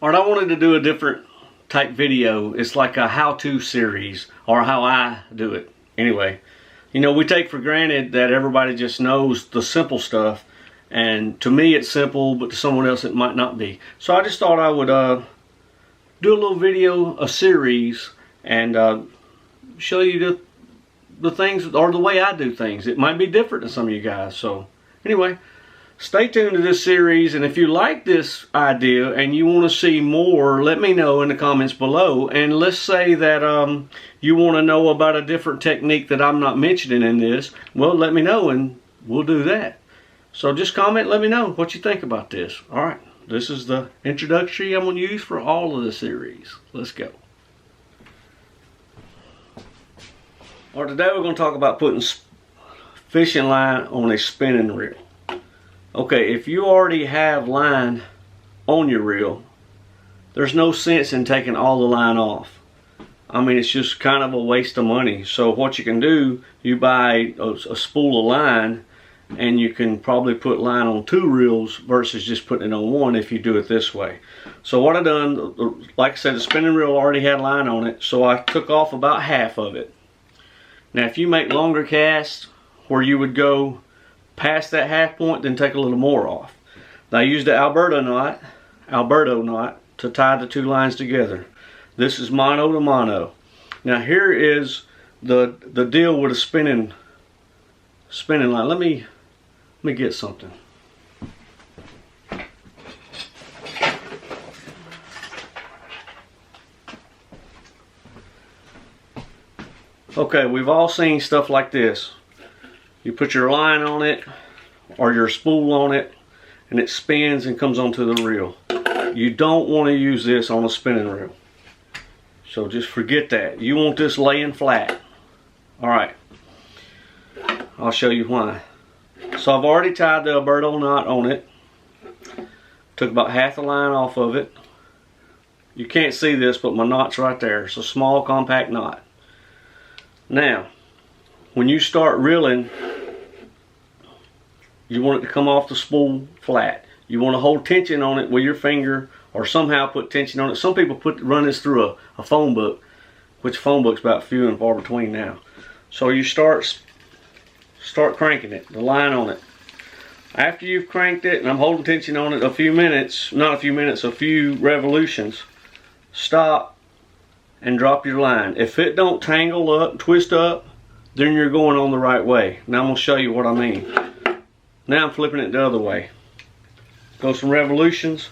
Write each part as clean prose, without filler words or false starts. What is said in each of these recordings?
Alright, I wanted to do a different type video. It's like a how-to series, or how I do it. Anyway, you know, we take for granted that everybody just knows the simple stuff, and to me it's simple, but to someone else it might not be. So I just thought I would do a little video, a series, and show you the things, or the way I do things. It might be different to some of you guys. So anyway, stay tuned to this series, and if you like this idea and you want to see more, let me know in the comments below. And let's say that you want to know about a different technique that I'm not mentioning in this. Well, let me know and we'll do that. So just comment, let me know what you think about this. Alright, this is the introductory I'm going to use for all of the series. Let's go. Alright, today we're going to talk about putting fishing line on a spinning reel. Okay, if you already have line on your reel, there's no sense in taking all the line off. I mean, it's just kind of a waste of money. So what you can do, you buy a spool of line, and you can probably put line on 2 reels versus just putting it on 1 if you do it this way. So what I done, like I said, the spinning reel already had line on it, so I took off about half of it. Now if you make longer casts where you would go past that half point, then take a little more off. Now I used the Alberto knot to tie the 2 lines together. This is mono to mono. Now here is the deal with a spinning line. Let me get something. Okay, we've all seen stuff like this. You put your line on it or your spool on it and it spins and comes onto the reel. You don't want to use this on a spinning reel. So just forget that. You want this laying flat. Alright, I'll show you why. So I've already tied the Alberto knot on it. Took about half the line off of it. You can't see this, but my knot's right there. It's a small compact knot. Now, when you start reeling, you want it to come off the spool flat. You want to hold tension on it with your finger, or somehow put tension on it. Some people run this through a phone book, which phone book's about few and far between now. So you start cranking it, the line on it. After you've cranked it, and I'm holding tension on it a few minutes, not a few minutes, a few revolutions, stop and drop your line. If it don't tangle up, twist up, then you're going on the right way. Now I'm going to show you what I mean. Now I'm flipping it the other way. Go some revolutions,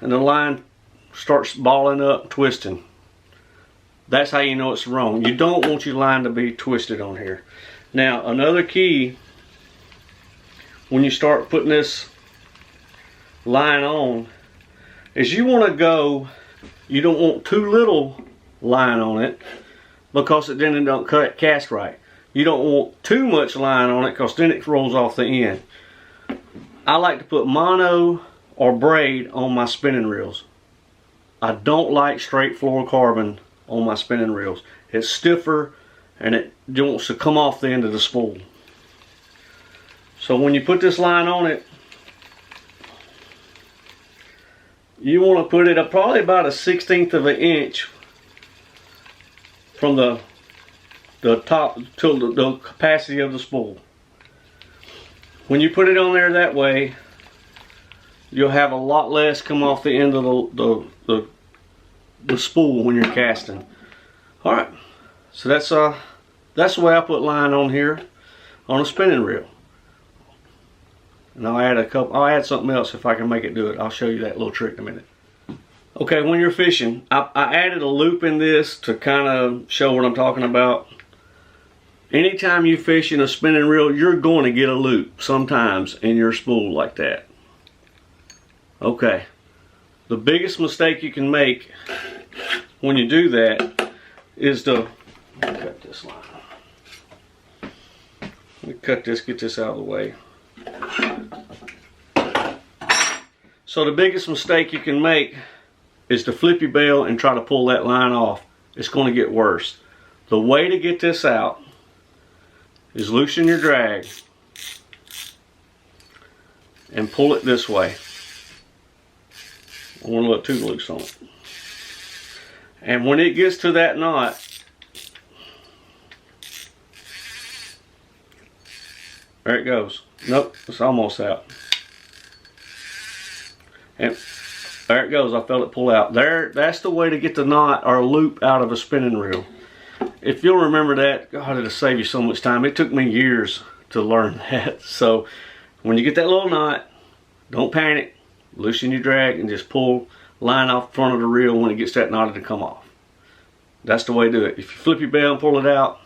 and the line starts balling up, twisting. That's how you know it's wrong. You don't want your line to be twisted on here. Now another key, when you start putting this line on, is you want to go, you don't want too little line on it, because then it don't cast right. You don't want too much line on it, because then it rolls off the end. I like to put mono or braid on my spinning reels. I don't like straight fluorocarbon on my spinning reels. It's stiffer and it wants to come off the end of the spool. So when you put this line on it, you want to put it probably about 1/16 of an inch from the top to the capacity of the spool. When you put it on there that way, you'll have a lot less come off the end of the spool when you're casting. Alright, so that's the way I put line on here on a spinning reel. And I'll add something else if I can make it do it. I'll show you that little trick in a minute. Okay, when you're fishing, I added a loop in this to kind of show what I'm talking about. Anytime you fish in a spinning reel, you're going to get a loop sometimes in your spool like that. Okay, the biggest mistake you can make when you do that is to cut this line. Let me cut this, get this out of the way. So the biggest mistake you can make is to flip your bail and try to pull that line off. It's going to get worse. The way to get this out is loosen your drag and pull it this way. I want to look too loose on it. And when it gets to that knot, there it goes. Nope, it's almost out. And there it goes. I felt it pull out. There, that's the way to get the knot or loop out of a spinning reel. If you'll remember that, God, it'll save you so much time. It took me years to learn that. So when you get that little knot, don't panic. Loosen your drag and just pull line off the front of the reel when it gets that knotted to come off. That's the way to do it. If you flip your bell and pull it out,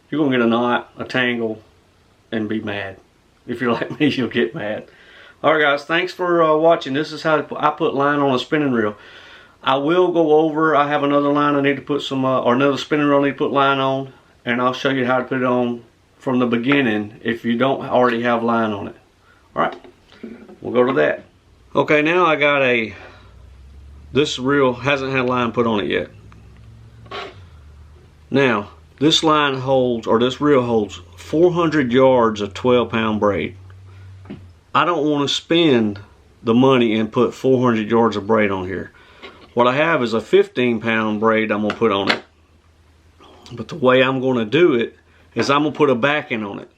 you're going to get a knot, a tangle, and be mad. If you're like me, you'll get mad. Alright guys, thanks for watching. This is how I put line on a spinning reel. I will go over, I have another line I need to put some, or another spinning reel I need to put line on, and I'll show you how to put it on from the beginning if you don't already have line on it. Alright, we'll go to that. Okay, now I got this reel hasn't had line put on it yet. Now, this line holds, or this reel holds 400 yards of 12-pound braid. I don't want to spend the money and put 400 yards of braid on here. What I have is a 15-pound braid I'm going to put on it. But the way I'm going to do it is I'm going to put a backing on it.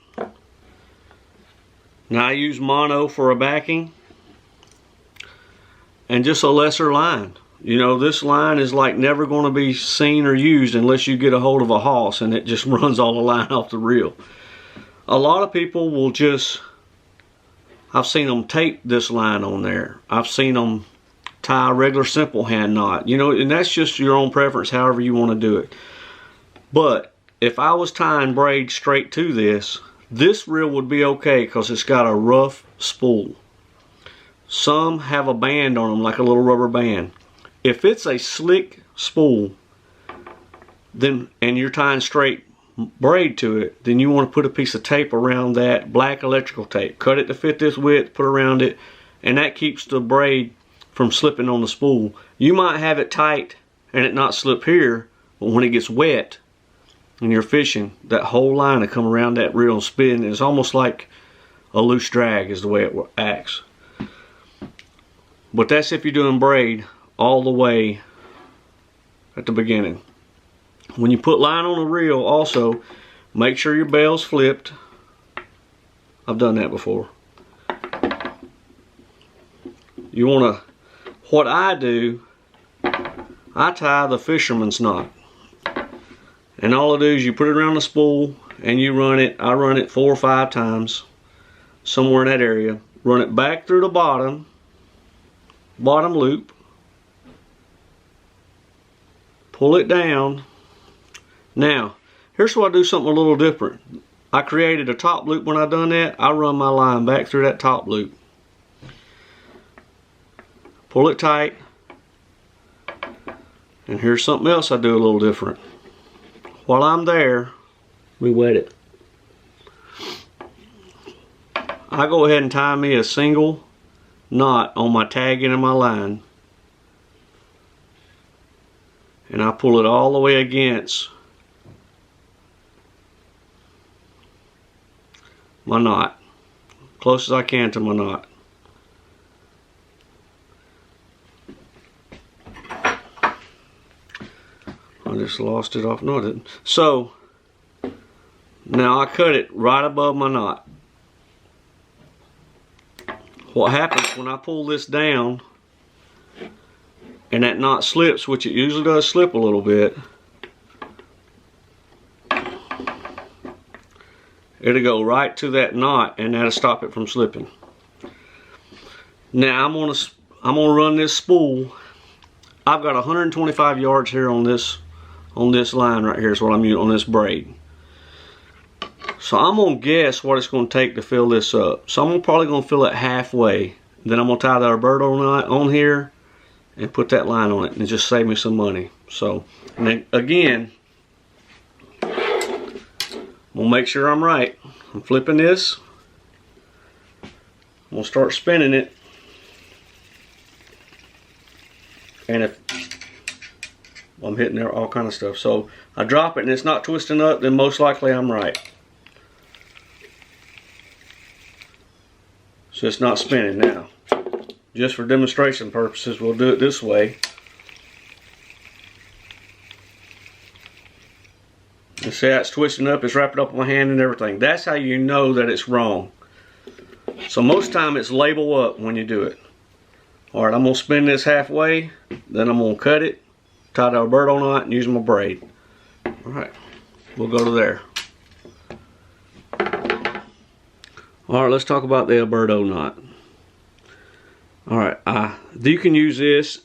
Now I use mono for a backing and just a lesser line. You know, this line is like never going to be seen or used unless you get a hold of a hoss and it just runs all the line off the reel. A lot of people will just, I've seen them tape this line on there. I've seen them tie a regular simple hand knot. You know, and that's just your own preference, however you want to do it. But if I was tying braid straight to this reel would be okay because it's got a rough spool. Some have a band on them, like a little rubber band. If it's a slick spool, then and you're tying straight braid to it, then you want to put a piece of tape around that, black electrical tape. Cut it to fit this width, put around it, and that keeps the braid from slipping on the spool. You might have it tight and it not slip here, but when it gets wet and you're fishing, that whole line will come around that reel and spin. It's almost like a loose drag is the way it acts. But that's if you're doing braid all the way at the beginning. When you put line on a reel, also make sure your bell's flipped. I've done that before. You want to, what I do, I tie the fisherman's knot. And all I do is you put it around the spool and you run it. I run it 4 or 5 times, somewhere in that area. Run it back through the bottom loop. Pull it down. Now, here's where I do something a little different. I created a top loop when I done that. I run my line back through that top loop. Pull it tight. And here's something else I do a little different. While I'm there, we wet it. I go ahead and tie me a single knot on my tagging and my line. And I pull it all the way against my knot, close as I can to my knot. I just lost it off. No, I didn't. So now I cut it right above my knot. What happens when I pull this down and that knot slips, which it usually does slip a little bit, it'll go right to that knot and that'll stop it from slipping. Now I'm gonna run this spool. I've got 125 yards here on this line right here is what I'm using on this braid. So I'm gonna guess what it's gonna take to fill this up. So I'm probably gonna fill it halfway. Then I'm gonna tie the Alberto knot on here and put that line on it and just save me some money. So, and then again, we'll make sure I'm right. I'm flipping this. I'm gonna start spinning it. And if I'm hitting there all kind of stuff. So I drop it and it's not twisting up, then most likely I'm right. so it's not spinning now. Just for demonstration purposes, we'll do it this way. You see how it's twisting up, it's wrapping up on my hand and everything. That's how you know that it's wrong. So most time it's label up when you do it. Alright, I'm going to spin this halfway, then I'm going to cut it, tie the Alberto knot, and use my braid. Alright, we'll go to there. Alright, let's talk about the Alberto knot. Alright, you can use this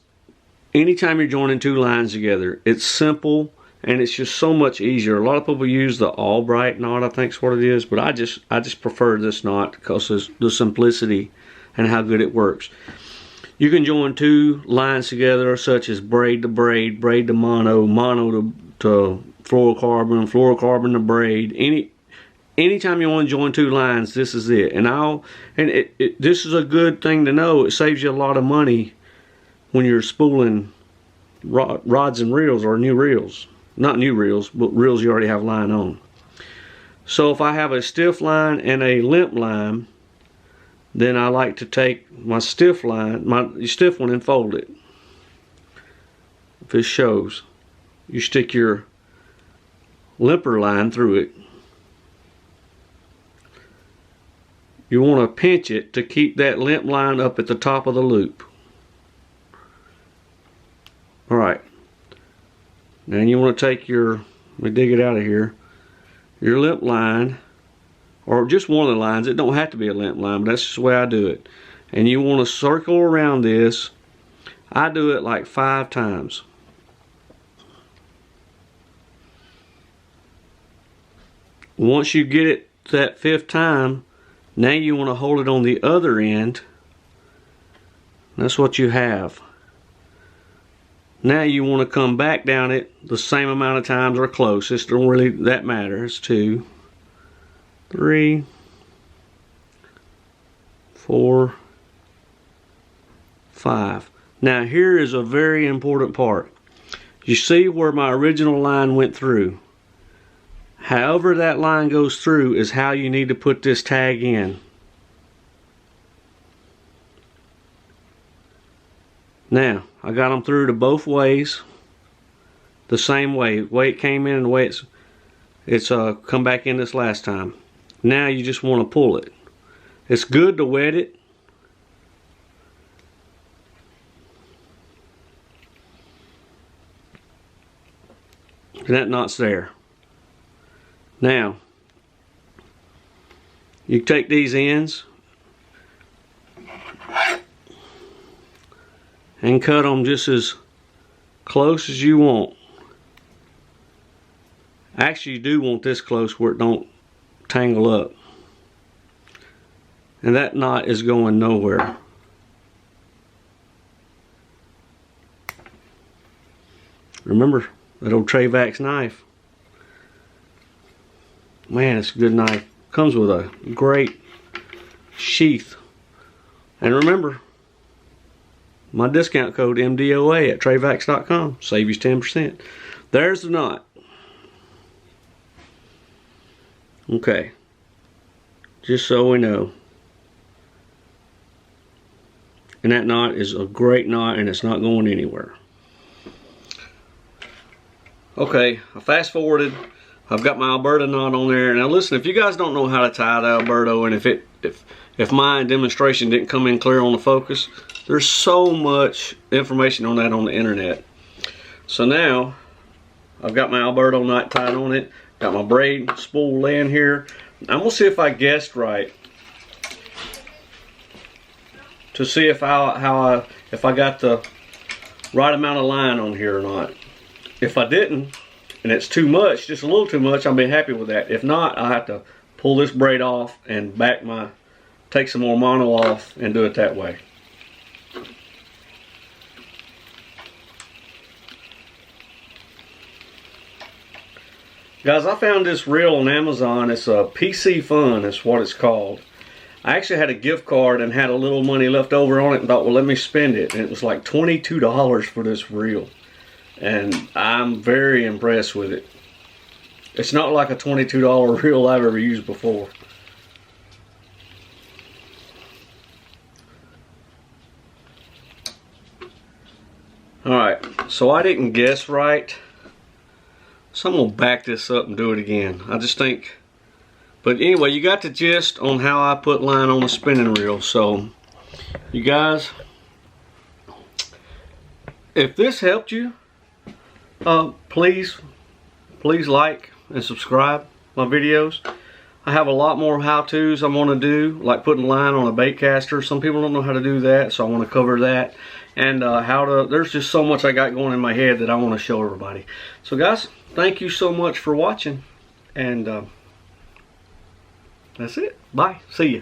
anytime you're joining two lines together. It's simple and it's just so much easier. A lot of people use the Albright knot, I think is what it is, but I just prefer this knot because of the simplicity and how good it works. You can join two lines together, such as braid to braid, braid to mono, mono to fluorocarbon, fluorocarbon to braid. Anytime you want to join two lines, this is it. This is a good thing to know. It saves you a lot of money when you're spooling rods and reels, or new reels. Not new reels, but reels you already have line on. So if I have a stiff line and a limp line, then I like to take my stiff line, my stiff one, and fold it. If it shows, you stick your limper line through it. You want to pinch it to keep that limp line up at the top of the loop. Alright. Then you want to take your, let me dig it out of here, your limp line, or just one of the lines. It don't have to be a limp line, but that's just the way I do it. And you want to circle around this. I do it like 5 times. Once you get it that 5th time, now you want to hold it on the other end. That's what you have. Now you want to come back down it the same amount of times or close. It don't really that matter. It's 2, 3, 4, 5. Now here is a very important part. You see where my original line went through. However that line goes through is how you need to put this tag in. Now, I got them through to both ways. The same way. The way it came in and the way it's come back in this last time. Now you just want to pull it. It's good to wet it. And that knot's there. Now, you take these ends and cut them just as close as you want. Actually, you do want this close where it don't tangle up. And that knot is going nowhere. Remember that old Travax knife. Man, it's a good knife. Comes with a great sheath. And remember, my discount code MDOA at Travax.com. Save you 10%. There's the knot. Okay. Just so we know. And that knot is a great knot and it's not going anywhere. Okay, I fast forwarded. I've got my Alberto knot on there. Now listen, if you guys don't know how to tie the Alberto, and if my demonstration didn't come in clear on the focus, there's so much information on that on the internet. So now I've got my Alberto knot tied on it, got my braid spool laying here. I'm gonna see if I guessed right, to see if I got the right amount of line on here or not. If I didn't, and it's too much, just a little too much, I'll be happy with that. If not, I'll have to pull this braid off and take some more mono off and do it that way. Guys, I found this reel on Amazon. It's a PC Fun, is what it's called. I actually had a gift card and had a little money left over on it and thought, well, let me spend it. And it was like $22 for this reel. And I'm very impressed with it. It's not like a $22 reel I've ever used before. Alright, so I didn't guess right. So I'm going to back this up and do it again. I just think, but anyway, you got the gist on how I put line on a spinning reel. So, you guys, if this helped you, please like and subscribe my videos. I have a lot more how-tos I want to do, like putting line on a bait caster. Some people don't know how to do that, so I want to cover that. And there's just so much I got going in my head that I want to show everybody. So guys, thank you so much for watching, and that's it. Bye. See ya.